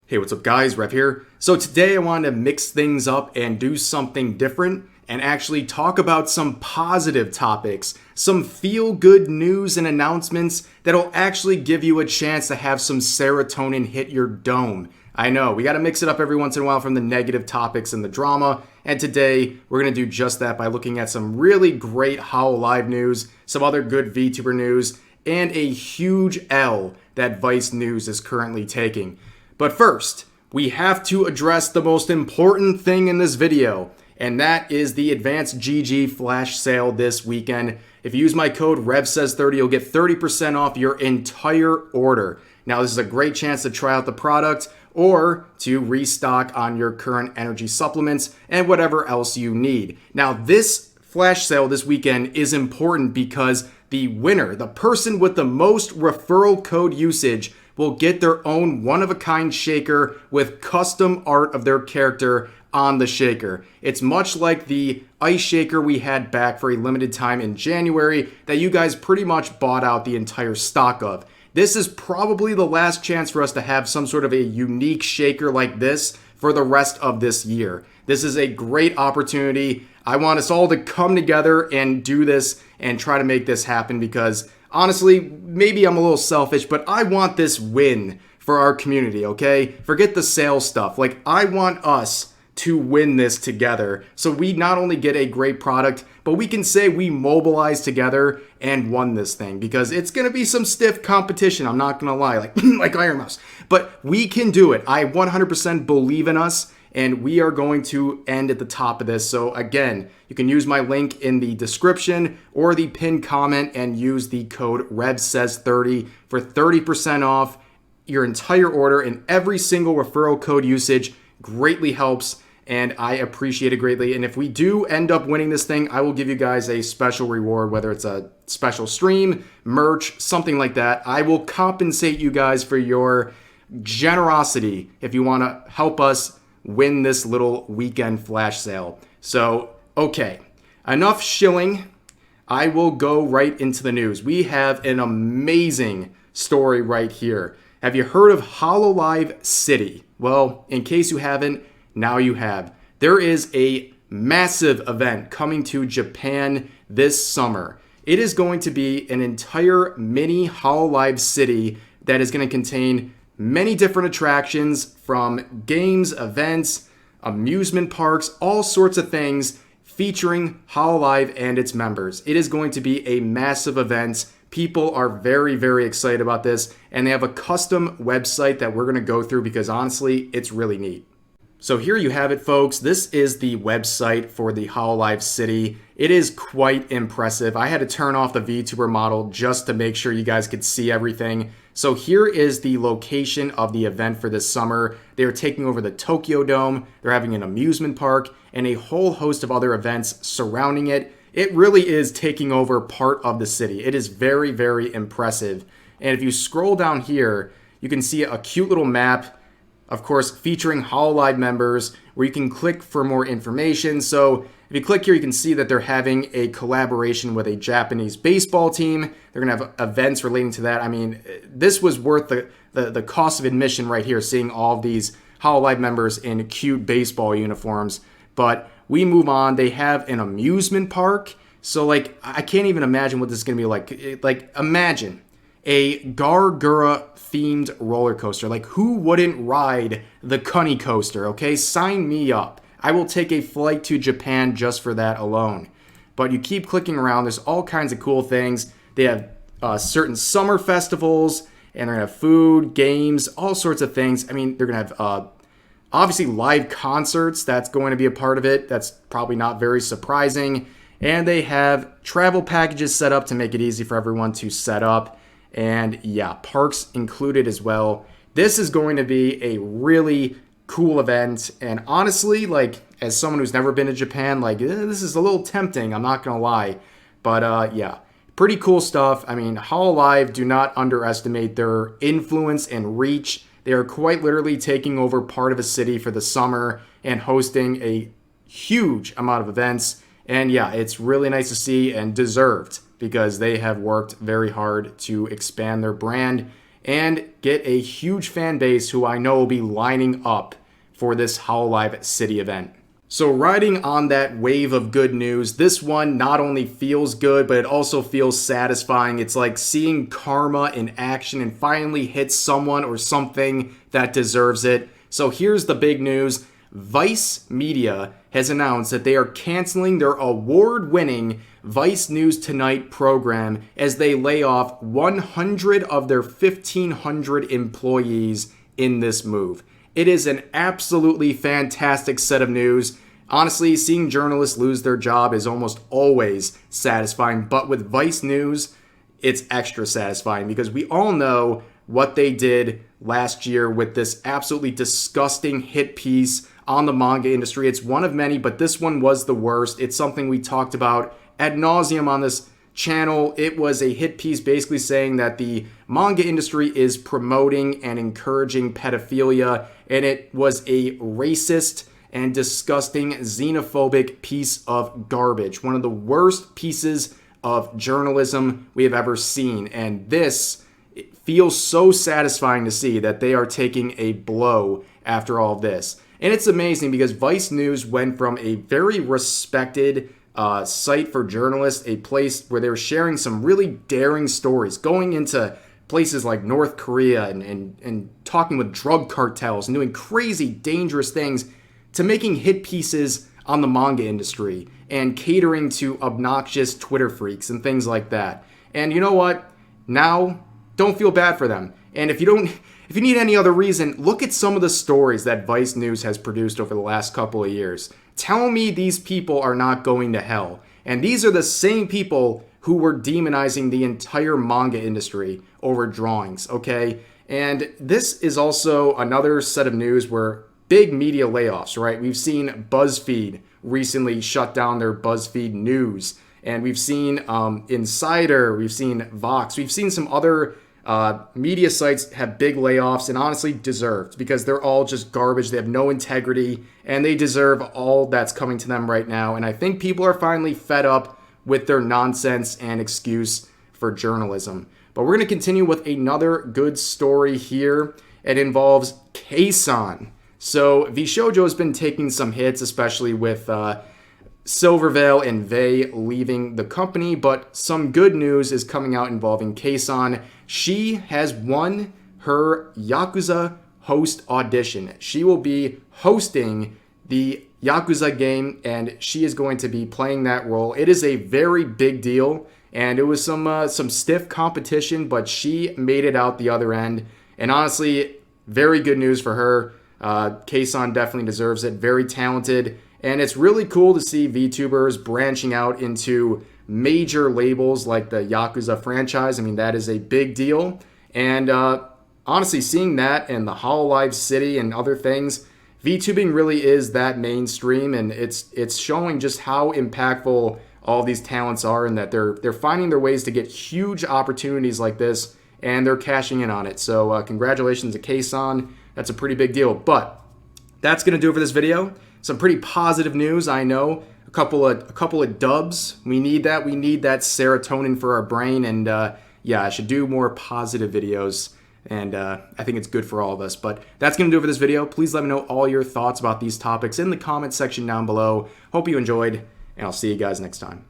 Hey, what's up guys, Rev here. So today I wanted to mix things up and do something different and actually talk about some positive topics, some feel-good news and announcements that'll actually give you a chance to have some serotonin hit your dome. I know, we gotta mix it up every once in a while from the negative topics and the drama, and today we're gonna do just that by looking at some really great Hololive news, some other good VTuber news, and a huge L that Vice News is currently taking. But first, we have to address the most important thing in this video, and that is the Advanced GG flash sale this weekend. If you use my code REVSAYS30, you'll get 30% off your entire order. Now, this is a great chance to try out the product or to restock on your current energy supplements and whatever else you need. Now, this flash sale this weekend is important because the winner, the person with the most referral code usage, will get their own one-of-a-kind shaker with custom art of their character on the shaker. It's much like the ice shaker we had back for a limited time in January that you guys pretty much bought out the entire stock of. This is probably the last chance for us to have some sort of a unique shaker like this for the rest of this year. This is a great opportunity. I want us all to come together and do this and try to make this happen because honestly, maybe I'm a little selfish, but I want this win for our community, okay? Forget the sales stuff. Like, I want us to win this together so we not only get a great product, but we can say we mobilized together and won this thing because it's going to be some stiff competition. I'm not going to lie, like Iron Mouse. But we can do it. I 100% believe in us. And we are going to end at the top of this. So again, you can use my link in the description or the pinned comment and use the code REVSAYS30 for 30% off your entire order, and every single referral code usage greatly helps and I appreciate it greatly. And if we do end up winning this thing, I will give you guys a special reward, whether it's a special stream, merch, something like that. I will compensate you guys for your generosity if you want to help us win this little weekend flash sale. So, okay, enough shilling. I will go right into the news. We have an amazing story right here. Have you heard of Hololive City? Well, in case you haven't, now you have. There is a massive event coming to Japan this summer. It is going to be an entire mini Hololive City that is going to contain many different attractions from games, events, amusement parks, all sorts of things featuring Hololive and its members. It is going to be a massive event. People are very, very excited about this, and they have a custom website that we're going to go through because honestly, it's really neat. So here you have it, folks. This is the website for the Hololive City. It is quite impressive. I had to turn off the VTuber model just to make sure you guys could see everything. So here is the location of the event for this summer. They are taking over the Tokyo Dome. They're having an amusement park and a whole host of other events surrounding it. It really is taking over part of the city. It is very, very impressive. And if you scroll down here, you can see a cute little map, of course, featuring Hololive members where you can click for more information. So if you click here, you can see that they're having a collaboration with a Japanese baseball team. They're going to have events relating to that. I mean, this was worth the cost of admission right here, seeing all of these Hololive members in cute baseball uniforms. But we move on. They have an amusement park. So, like, I can't even imagine what this is going to be like. Like, imagine a Gargura-themed roller coaster. Like, who wouldn't ride the Cunny Coaster, okay? Sign me up. I will take a flight to Japan just for that alone. But you keep clicking around. There's all kinds of cool things. They have certain summer festivals, and they're going to have food, games, all sorts of things. I mean, they're going to have, obviously, live concerts. That's going to be a part of it. That's probably not very surprising. And they have travel packages set up to make it easy for everyone to set up. And yeah, parks included as well. This is going to be a really cool event. And honestly, like, as someone who's never been to Japan, like, this is a little tempting. I'm not going to lie. But yeah, pretty cool stuff. I mean, Hololive, do not underestimate their influence and reach. They are quite literally taking over part of a city for the summer and hosting a huge amount of events. And yeah, it's really nice to see and deserved because they have worked very hard to expand their brand and get a huge fan base who I know will be lining up for this Hololive City event. So riding on that wave of good news, this one not only feels good, but it also feels satisfying. It's like seeing karma in action and finally hit someone or something that deserves it. So here's the big news. Vice Media has announced that they are canceling their award-winning Vice News Tonight program as they lay off 100 of their 1,500 employees in this move. It is an absolutely fantastic set of news. Honestly, seeing journalists lose their job is almost always satisfying, but with Vice News, it's extra satisfying because we all know what they did last year with this absolutely disgusting hit piece on the manga industry. It's one of many, but this one was the worst. It's something we talked about ad nauseum on this channel. It was a hit piece basically saying that the manga industry is promoting and encouraging pedophilia, and it was a racist and disgusting xenophobic piece of garbage. One of the worst pieces of journalism we have ever seen. And this feels so satisfying to see that they are taking a blow after all of this. And it's amazing because Vice News went from a very respected site for journalists, a place where they were sharing some really daring stories, going into places like North Korea and talking with drug cartels and doing crazy, dangerous things, to making hit pieces on the manga industry and catering to obnoxious Twitter freaks and things like that. And you know what? Now, don't feel bad for them. And if you need any other reason, look at some of the stories that Vice News has produced over the last couple of years. Tell me these people are not going to hell. And these are the same people who were demonizing the entire manga industry over drawings, okay? And this is also another set of news where big media layoffs, right? We've seen BuzzFeed recently shut down their BuzzFeed News. And we've seen Insider, we've seen Vox, we've seen some other media sites have big layoffs, and honestly deserved, because they're all just garbage. They have no integrity, and they deserve all that's coming to them right now. And I think people are finally fed up with their nonsense and excuse for journalism. But we're going to continue with another good story here. It involves kson. So VShojo has been taking some hits, especially with Silvervale and Vey leaving the company, but some good news is coming out involving kson. She has won her Yakuza host audition. She will be hosting the Yakuza game, and she is going to be playing that role. It is a very big deal, and it was some stiff competition, but she made it out the other end. And honestly, very good news for her. kson definitely deserves it. Very talented. And it's really cool to see VTubers branching out into major labels like the Yakuza franchise. I mean, that is a big deal. And honestly, seeing that in the Hololive City and other things, VTubing really is that mainstream, and it's showing just how impactful all these talents are, and that they're finding their ways to get huge opportunities like this, and they're cashing in on it. So congratulations to kson. That's a pretty big deal. But that's going to do it for this video. Some pretty positive news, I know. A couple of dubs. We need that. We need that serotonin for our brain. And yeah, I should do more positive videos. And I think it's good for all of us. But that's going to do it for this video. Please let me know all your thoughts about these topics in the comment section down below. Hope you enjoyed, and I'll see you guys next time.